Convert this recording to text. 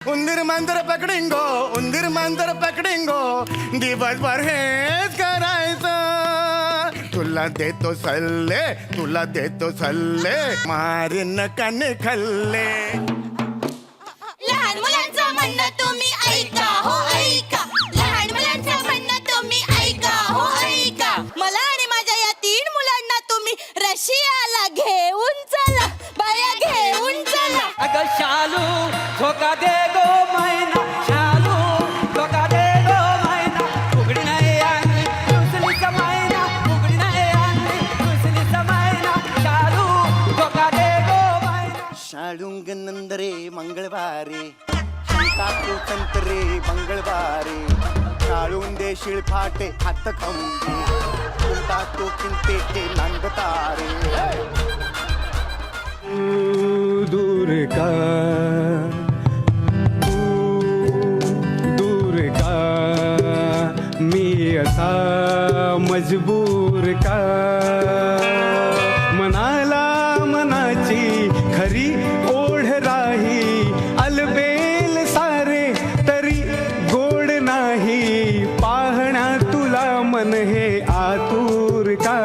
उंदीर मांजर पकडिंगो दिवसभर हेच करायचं. तुला देतो सल्ले मारीन काने खाल्ले. लहान मुलांचं म्हणणं तुम्ही ऐका हो ऐका. लहान मुलांचं म्हणणं तुम्ही ऐका हो ऐका. मला आणि माझ्या या 3 मुलांना तुम्ही रशियाला घेऊन चला. बाया घेऊन चला. अगं शालू धोका दे गो मैना. शालू धोका दे गो मैना. उघडी नाही आणली रुसलीचा मैना. उघडी नाही आणली रुसलीचा मैना. शालू धोका दे गो मैना. शाळुंग नंदरे मंगळवारी टाकू संतरे मंगळवारी. शाळून दे शिळफाटे हात खंबी टाकू चिंतेचे नांदतारे. दूर का मी असा मजबूर का. मनाची खरी ओढ राही अलबेल सारे तरी गोड नाही. पाहण्या तुला मन हे आतुर का.